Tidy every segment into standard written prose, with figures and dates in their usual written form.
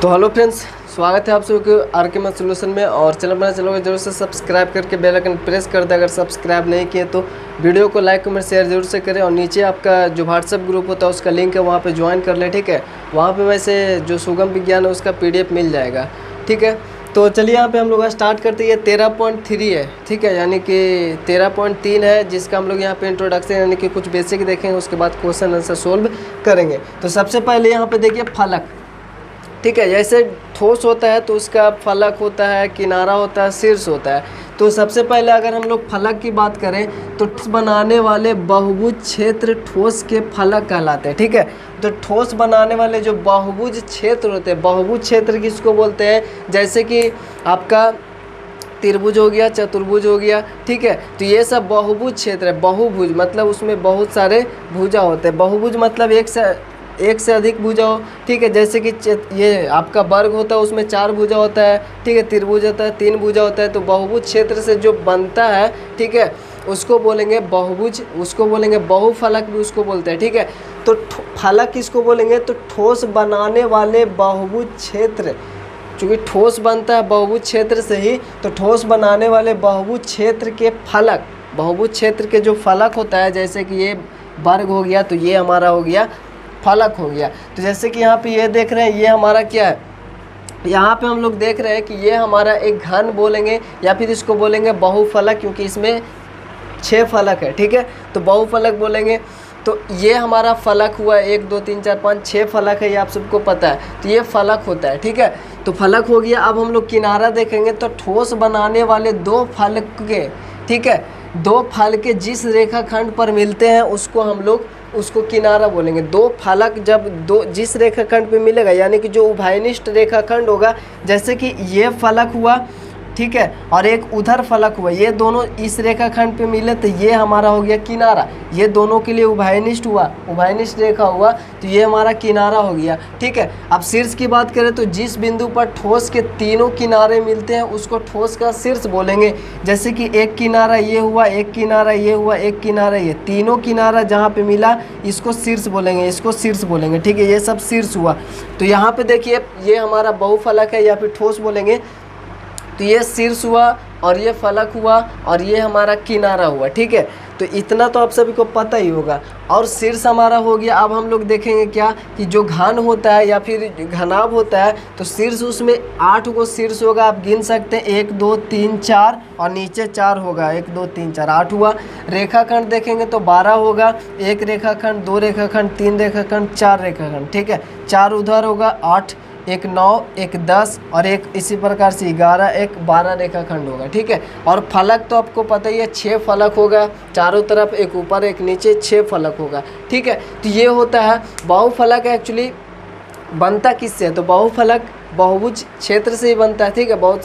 तो hello friends, स्वागत है आप सभी को आर के मैथ सोल्यूशन में। और चैनल बनाए चैनल को जरूर से सब्सक्राइब करके बेल आइकन प्रेस कर दें। अगर सब्सक्राइब नहीं किए तो वीडियो को लाइक कमेंट शेयर जरूर से करें। और नीचे आपका जो व्हाट्सएप ग्रुप होता है उसका लिंक है, वहाँ पे ज्वाइन कर लें, ठीक है। वहाँ पे वैसे जो सुगम विज्ञान है उसका PDF मिल जाएगा, ठीक है। तो चलिए यहाँ पे हम लोग स्टार्ट करते हैं। 13.3 है, ठीक है, यानी कि 13.3 है, जिसका हम लोग यहाँ पे इंट्रोडक्शन यानी कि कुछ बेसिक देखेंगे, उसके बाद क्वेश्चन आंसर सोल्व करेंगे। तो सबसे पहले यहाँ पे देखिए फलक, ठीक है। जैसे ठोस होता है तो उसका फलक होता है, किनारा होता है, शीर्ष होता है। तो सबसे पहले अगर हम लोग फलक की बात करें तो ठोस बनाने वाले बहुभुज क्षेत्र ठोस के फलक कहलाते हैं, ठीक है। तो ठोस बनाने वाले जो बहुभुज क्षेत्र होते हैं, बहुभुज क्षेत्र किसको बोलते हैं? जैसे कि आपका त्रिभुज हो गया, चतुर्भुज हो गया, ठीक है। तो ये सब बहुभुज क्षेत्र है। बहुभुज मतलब उसमें बहुत सारे भुजा होते हैं। बहुभुज मतलब एक से अधिक भुजा हो, ठीक है। जैसे कि ये आपका वर्ग होता है उसमें 4 भुजा होता है, ठीक है। त्रिभुज होता है 3 भुजा होता है। तो बहुभुज क्षेत्र से जो बनता है, ठीक है, उसको बोलेंगे बहुभुज, उसको बोलेंगे बहुफलक भी उसको बोलते हैं, ठीक है। तो फलक किसको बोलेंगे? तो ठोस बनाने वाले बहुभुज क्षेत्र, चूँकि ठोस बनता है बहुभुज क्षेत्र से ही, तो ठोस बनाने वाले बहुभुज क्षेत्र के फलक, बहुभुज क्षेत्र के जो फलक होता है, जैसे कि ये वर्ग हो गया तो ये हमारा हो गया फलक हो गया। तो जैसे कि यहाँ पे ये देख रहे हैं, ये हमारा क्या है? यहाँ पे हम लोग देख रहे हैं कि ये हमारा एक घन बोलेंगे या फिर इसको बोलेंगे बहुफलक, क्योंकि इसमें 6 फलक है, ठीक है। तो बहुफलक बोलेंगे। तो ये हमारा फलक हुआ, 1 2 3 4 5 6 फलक है, ये आप सबको पता है। तो ये फलक होता है, ठीक है। तो फलक हो गया। अब हम लोग किनारा देखेंगे तो ठोस बनाने वाले 2 फलक के, ठीक है, 2 फल के जिस रेखाखंड पर मिलते हैं उसको हम लोग उसको किनारा बोलेंगे। 2 फलक जब जिस रेखाखंड पे मिलेगा, यानी कि जो उभयनिष्ठ रेखाखंड होगा, जैसे कि ये फलक हुआ, ठीक है, और एक उधर फलक हुआ, ये दोनों इस रेखाखंड पे मिले तो ये हमारा हो गया किनारा। ये दोनों के लिए उभयनिष्ठ हुआ, उभयनिष्ठ रेखा हुआ, तो ये हमारा किनारा हो गया, ठीक है। अब शीर्ष की बात करें तो जिस बिंदु पर ठोस के तीनों किनारे मिलते हैं उसको ठोस का शीर्ष बोलेंगे। जैसे कि एक किनारा ये हुआ, एक किनारा ये हुआ, एक किनारा ये, तीनों किनारा जहाँ पे मिला इसको शीर्ष बोलेंगे, इसको शीर्ष बोलेंगे, ठीक है। ये सब शीर्ष हुआ। तो यहाँ पे देखिए ये हमारा बहुफलक है या फिर ठोस बोलेंगे। तो ये शीर्ष हुआ और ये फलक हुआ और ये हमारा किनारा हुआ, ठीक है। तो इतना तो आप सभी को पता ही होगा। और शीर्ष हमारा हो गया। अब हम लोग देखेंगे क्या कि जो घन होता है या फिर घनाभ होता है, तो शीर्ष उसमें 8 गो शीर्ष होगा, आप गिन सकते हैं, 1 2 3 4 और नीचे 4 होगा, 1 2 3 4 8 हुआ। रेखाखंड देखेंगे तो 12 होगा, 1 रेखाखंड, 2 रेखाखंड, 3 रेखाखंड, 4 रेखाखंड, ठीक है। 4 उधर होगा, 8, एक 9, एक 10 और एक इसी प्रकार से 11, एक 12 रेखाखंड होगा, ठीक है। और फलक तो आपको पता ही है, 6 फलक होगा चारों तरफ, एक ऊपर एक नीचे, 6 फलक होगा, ठीक है। तो ये होता है बहुफलक। एक्चुअली बनता किससे है? तो बहुफलक बहुभुज क्षेत्र से ही बनता है, ठीक है। बहुत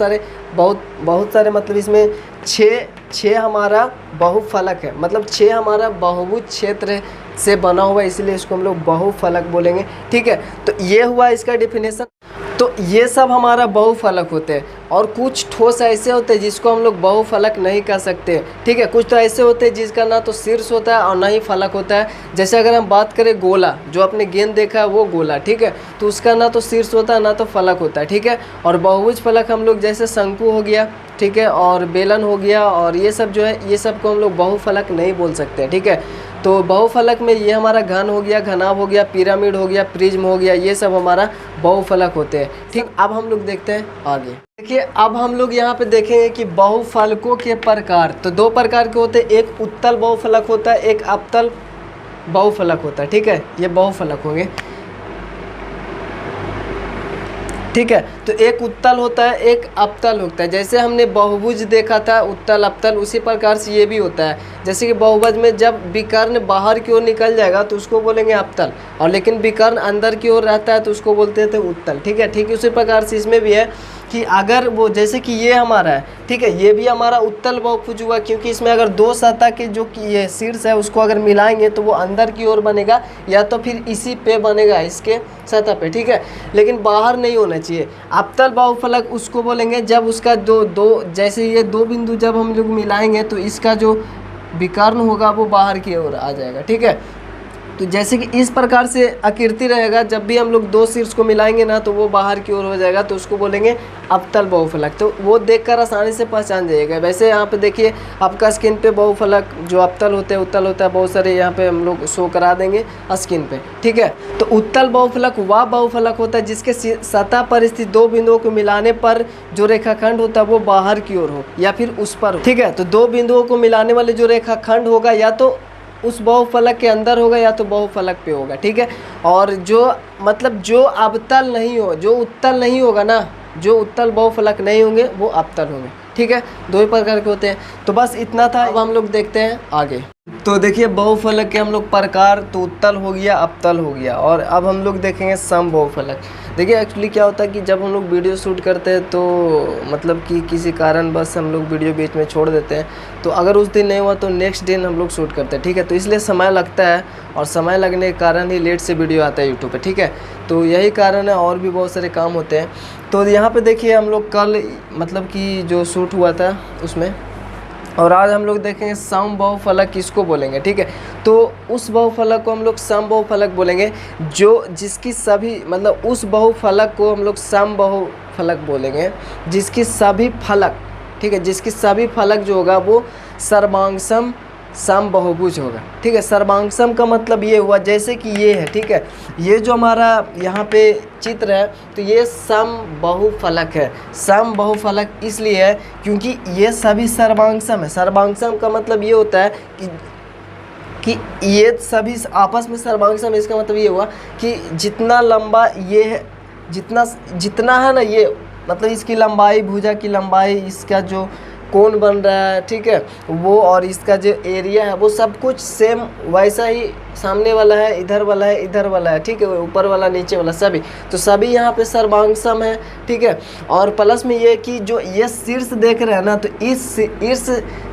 सारे मतलब इसमें 6 हमारा बहुफलक है, मतलब 6 हमारा बहुभुज क्षेत्र से बना हुआ, इसलिए इसको हम लोग बहुफलक बोलेंगे, ठीक है। तो ये हुआ इसका डेफिनेशन। तो ये सब हमारा बहुफलक होते हैं। और कुछ ठोस ऐसे होते हैं जिसको हम लोग बहुफलक नहीं कह सकते, ठीक है। कुछ तो ऐसे होते हैं जिसका ना तो शीर्ष होता है और ना ही फलक होता है। जैसे अगर हम बात करें गोला, जो आपने गेंद देखा है वो गोला, ठीक है, तो उसका ना तो शीर्ष होता है ना तो फलक होता है, ठीक है। और बहुभुज फलक हम लोग जैसे शंकु हो गया, ठीक है, और बेलन हो गया, और ये सब जो है ये सब को हम लोग बहुफलक नहीं बोल सकते, ठीक है। तो बहुफलक में ये हमारा घन हो गया, घनाभ हो गया, पिरामिड हो गया, प्रिज्म हो गया, ये सब हमारा बहुफलक होते हैं, ठीक। अब हम लोग देखते हैं आगे। देखिए अब हम लोग यहाँ पे देखेंगे कि बहुफलकों के प्रकार। तो 2 प्रकार के होते हैं, एक उत्तल बहुफलक होता है, एक अवतल बहुफलक होता है, ठीक है। ये बहुफलक होंगे, ठीक है। तो एक उत्तल होता है, एक अवतल होता है। जैसे हमने बहुभुज देखा था उत्तल अवतल, उसी प्रकार से ये भी होता है। जैसे कि बहुभुज में जब विकर्ण बाहर की ओर निकल जाएगा तो उसको बोलेंगे अवतल, और लेकिन विकर्ण अंदर की ओर रहता है तो उसको बोलते थे उत्तल, ठीक है। ठीक उसी प्रकार से इसमें भी है कि अगर वो जैसे कि ये हमारा है, ठीक है, ये भी हमारा उत्तल बहुभुज हुआ, क्योंकि इसमें अगर 2 सतह के जो कि ये शीर्ष है उसको अगर मिलाएंगे तो वो अंदर की ओर बनेगा, या तो फिर इसी पे बनेगा, इसके सतह पे, ठीक है, लेकिन बाहर नहीं होना चाहिए। अवतल बहुफलक उसको बोलेंगे जब उसका दो जैसे ये 2 बिंदु जब हम लोग मिलाएंगे तो इसका जो विकर्ण होगा वो बाहर की ओर आ जाएगा, ठीक है। तो तो जैसे कि इस प्रकार से आकृति रहेगा, जब भी हम लोग दो शीर्ष को मिलाएंगे ना तो वो बाहर की ओर हो जाएगा, तो उसको बोलेंगे अवतल बहुफलक। तो वो देखकर आसानी से पहचान जाइएगा। वैसे यहाँ पे देखिए आपका स्क्रीन पे बहुफलक जो अवतल होते हैं, उत्तल होता है, बहुत सारे यहाँ पे हम लोग शो करा देंगे स्क्रीन पे, ठीक है। तो उत्तल बहुफलक वह बहुफलक होता है जिसके सतह पर स्थित दो बिंदुओं को मिलाने पर जो रेखाखंड होता है वो बाहर की ओर हो या फिर उस पर, ठीक है। तो दो बिंदुओं को मिलाने वाले जो रेखाखंड होगा या तो उस बहुफलक के अंदर होगा या तो बहुफलक पे होगा, ठीक है। और जो मतलब जो अवतल नहीं हो, जो उत्तल नहीं होगा ना, जो उत्तल बहुफलक नहीं होंगे वो अवतल होंगे, ठीक है। दो ही प्रकार के होते हैं। तो बस इतना था। अब हम लोग देखते हैं आगे। तो देखिए बहुफलक के हम लोग प्रकार, तो उत्तल हो गया, अवतल हो गया, और अब हम लोग देखेंगे सम बहुफलक। देखिए एक्चुअली क्या होता है कि जब हम लोग वीडियो शूट करते हैं तो मतलब कि किसी कारण बस हम लोग वीडियो बीच में छोड़ देते हैं, तो अगर उस दिन नहीं हुआ तो नेक्स्ट दिन हम लोग शूट करते हैं, ठीक है। तो इसलिए समय लगता है, और समय लगने के कारण ही लेट से वीडियो आता है यूट्यूब पे, ठीक है। तो यही कारण है, और भी बहुत सारे काम होते हैं। तो यहाँ पे देखिए हम लोग कल मतलब कि जो शूट हुआ था उसमें, और आज हम लोग देखेंगे सम बहुफलक किसको बोलेंगे, ठीक है। तो उस बहुफलक को हम लोग सम बहुफलक बोलेंगे जो जिसकी सभी मतलब उस बहुफलक को हम लोग सम बहुफलक बोलेंगे जिसकी सभी फलक, ठीक है, जिसकी सभी फलक जो होगा वो सर्वांगसम सम बहुभुज होगा, ठीक है। सर्वांगसम का मतलब ये हुआ जैसे कि ये है, ठीक है, ये जो हमारा यहाँ पे चित्र है तो ये सम बहुफलक है। सम बहुफलक इसलिए है क्योंकि ये सभी सर्वांगसम है। सर्वांगसम का मतलब ये होता है कि ये सभी आपस में सर्वांगसम। इसका मतलब ये हुआ कि जितना लंबा ये है, जितना है ना ये, मतलब इसकी लंबाई, भुजा की लंबाई, इसका जो कोण बन रहा है, ठीक है, वो, और इसका जो एरिया है वो सब कुछ सेम वैसा ही सामने वाला है, इधर वाला है, इधर वाला है, ठीक है, ऊपर वाला, नीचे वाला, सभी। तो सभी यहाँ पे सर्वांगसम है, ठीक है। और प्लस में ये कि जो ये शीर्ष देख रहे हैं ना, तो इस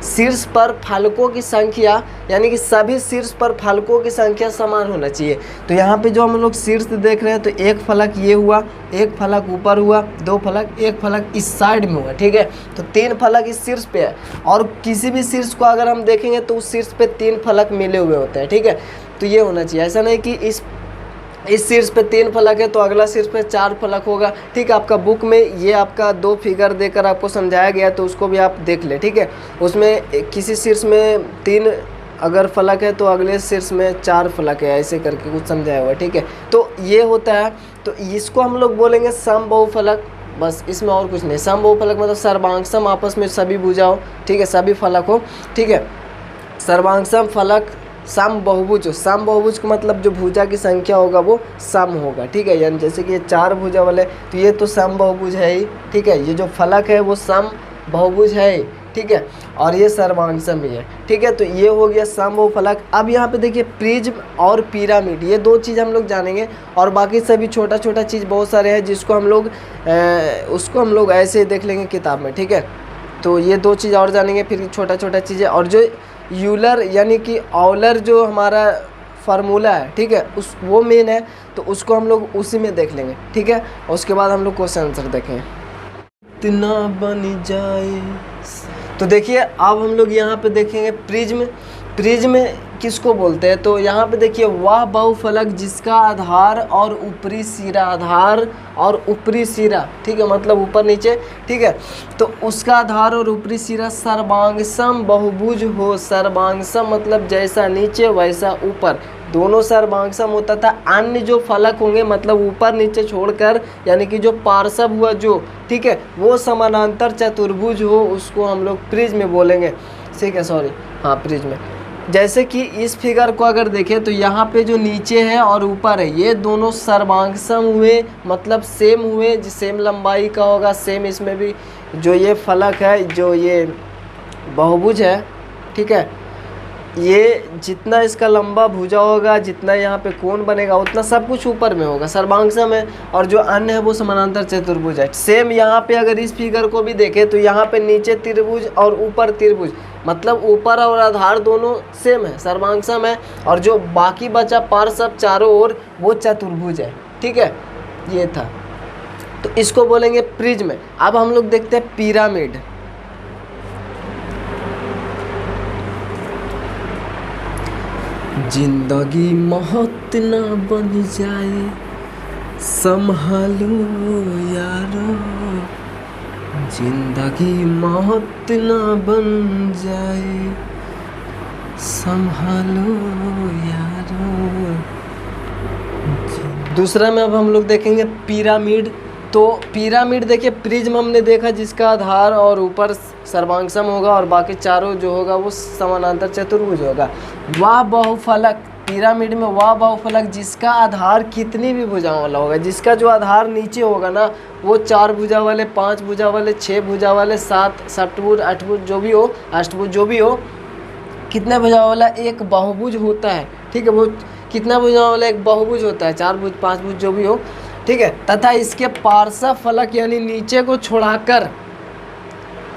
शीर्ष पर फलकों की संख्या, यानी कि सभी शीर्ष पर फलकों की संख्या समान होना चाहिए। तो यहाँ पे जो हम लोग शीर्ष देख रहे हैं तो एक फलक ये हुआ, एक फलक ऊपर हुआ, दो फलक, एक फलक इस साइड में हुआ, ठीक है। तो तीन फलक इस शीर्ष पे है, और किसी भी शीर्ष को अगर हम देखेंगे तो उस शीर्ष पे तीन फलक मिले हुए होते हैं, ठीक है। तो ये होना चाहिए, ऐसा नहीं कि इस शीर्ष पे तीन फलक है तो अगला शीर्ष पे चार फलक होगा, ठीक है। आपका बुक में ये आपका दो फिगर देकर आपको समझाया गया तो उसको भी आप देख ले, ठीक है। उसमें किसी शीर्ष में तीन अगर फलक है तो अगले शीर्ष में चार फलक है, ऐसे करके कुछ समझाया हुआ है, ठीक है। तो ये होता है, तो इसको हम लोग बोलेंगे सम बहुफलक, बस इसमें और कुछ नहीं। सम बहुफलक मतलब सर्वांगसम आपस में सभी भुजा हो, ठीक है, सभी फलक हो, ठीक है। सर्वांगसम फलक सम बहुभुज हो। सम बहुभुज का मतलब जो भुजा की संख्या होगा वो सम होगा, ठीक है। यानी जैसे कि ये चार भुजा वाले, तो ये तो सम बहुभुज है ही, ठीक है। ये जो फलक है वो सम बहुभुज है ही, ठीक है, और ये सर्वांगसम ही है, ठीक है। तो ये हो गया सम बहुफलक। अब यहाँ पे देखिए प्रिज्म और पिरामिड, ये दो चीज़ हम लोग जानेंगे, और बाकी सभी छोटा छोटा चीज़ बहुत सारे हैं जिसको हम लोग उसको हम लोग ऐसे देख लेंगे किताब में, ठीक है। तो ये दो चीज़ और जानेंगे, फिर छोटा छोटा चीज़ें, और जो यूलर यानी कि ऑलर जो हमारा फार्मूला है, ठीक है, उस वो मेन है, तो उसको हम लोग उसी में देख लेंगे, ठीक है। और उसके बाद हम लोग क्वेश्चन आंसर देखेंगे। इतना बन जाए। तो देखिए अब हम लोग यहाँ पे देखेंगे प्रिज्म। प्रिज्म किसको बोलते हैं, तो यहाँ पे देखिए वह बहुफलक जिसका आधार और ऊपरी सिरा, आधार और ऊपरी सिरा, ठीक है, मतलब ऊपर नीचे, ठीक है, तो उसका आधार और ऊपरी सिरा सर्वांगसम बहुभुज हो। सर्वांगसम मतलब जैसा नीचे वैसा ऊपर, दोनों सर्वांगसम होता था। अन्य जो फलक होंगे मतलब ऊपर नीचे छोड़कर, यानी कि जो पार्श्व हुआ जो, ठीक है, वो समानांतर चतुर्भुज हो, उसको हम लोग प्रिज्म बोलेंगे, ठीक है, सॉरी, हाँ प्रिज्म। जैसे कि इस फिगर को अगर देखें तो यहाँ पे जो नीचे है और ऊपर है ये दोनों सर्वांगसम हुए, मतलब सेम हुए, सेम लंबाई का होगा, सेम इसमें भी जो ये फलक है, जो ये बहुभुज है, ठीक है, ये जितना इसका लंबा भुजा होगा, जितना यहाँ पे कोण बनेगा, उतना सब कुछ ऊपर में होगा, सर्वांगसम है, और जो अन्य है वो समानांतर चतुर्भुज है। सेम यहाँ पे अगर इस फिगर को भी देखें तो यहाँ पे नीचे त्रिभुज और ऊपर त्रिभुज, मतलब ऊपर और आधार दोनों सेम है, सर्वांगसम है, और जो बाकी बचा पार्श्व चारों ओर वो चतुर्भुज है, ठीक है, ये था। तो इसको बोलेंगे प्रिज्म। अब हम लोग देखते हैं पिरामिड। जिंदगी मौत ना बन जाए, संभालो यारो, जिंदगी मौत ना बन जाए, संभालो यारो। दूसरा में अब हम लोग देखेंगे पिरामिड। तो पिरामिड देखिए, प्रिज्म हमने देखा जिसका आधार और ऊपर सर्वांगसम होगा और बाकी चारों जो होगा वो समानांतर चतुर्भुज होगा। वह बहुफलक, पिरामिड में वह बहुफलक जिसका आधार कितनी भी भुजाओं वाला होगा, जिसका जो आधार नीचे होगा ना वो 4 भुजा वाले, 5 भुजा वाले, 6 भुजा वाले, 7 षटभुज, 8भुज जो भी हो, अष्टभुज जो भी हो, कितने भुजा वाला एक बहुभुज होता है। ठीक है, वो कितना भुजा वाला एक बहुभुज होता है, 4 भुज, 5 भुज जो भी हो। ठीक है, तथा इसके पार्श्व फलक यानी नीचे को छोड़ाकर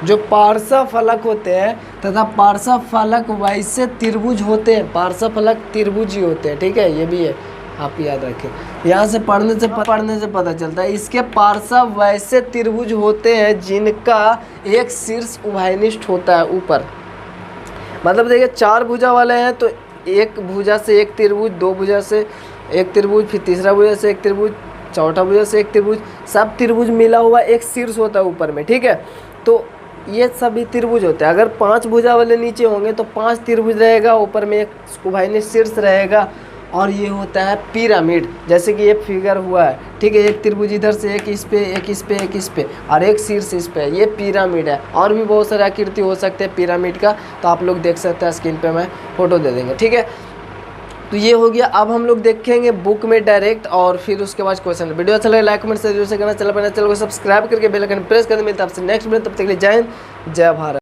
जो पार्श्व फलक होते हैं तथा पार्श्व फलक वैसे त्रिभुज होते हैं, पार्श्व फलक त्रिभुज ही होते हैं। ठीक है, ये भी है, आप याद रखें, यहाँ से पढ़ने से पता चलता है। इसके पार्श्व वैसे त्रिभुज होते हैं जिनका एक शीर्ष उभयनिष्ठ होता है ऊपर। मतलब देखिए 4 भुजा वाले हैं तो एक भुजा से एक त्रिभुज, 2 भुजा से एक त्रिभुज, फिर तीसरा भुजा से एक त्रिभुज, चौथा भुजा से एक त्रिभुज, सब त्रिभुज मिला हुआ एक शीर्ष होता है ऊपर में। ठीक है, तो ये सभी त्रिभुज होते हैं। अगर 5 भुजा वाले नीचे होंगे तो 5 त्रिभुज रहेगा, ऊपर में एक उभयनिष्ठ शीर्ष रहेगा और ये होता है पिरामिड। जैसे कि ये फिगर हुआ है, ठीक है, एक त्रिभुज इधर से, एक इस पे, एक इस पे, एक इस पे और एक शीर्ष इस पे, ये पिरामिड है। और भी बहुत सारे आकृति हो सकते हैं पिरामिड का, तो आप लोग देख सकते हैं, स्क्रीन पे मैं फोटो दे देंगे। ठीक है, तो ये हो गया। अब हम लोग देखेंगे बुक में डायरेक्ट और फिर उसके बाद क्वेश्चन। वीडियो अच्छा लगे लाइक कमेंट से जरूर से करना, चैनल को सब्सक्राइब करके बेल आइकन प्रेस कर दें। मिलता है आपसे नेक्स्ट वीडियो, तब तक के लिए जय हिंद, जय भारत।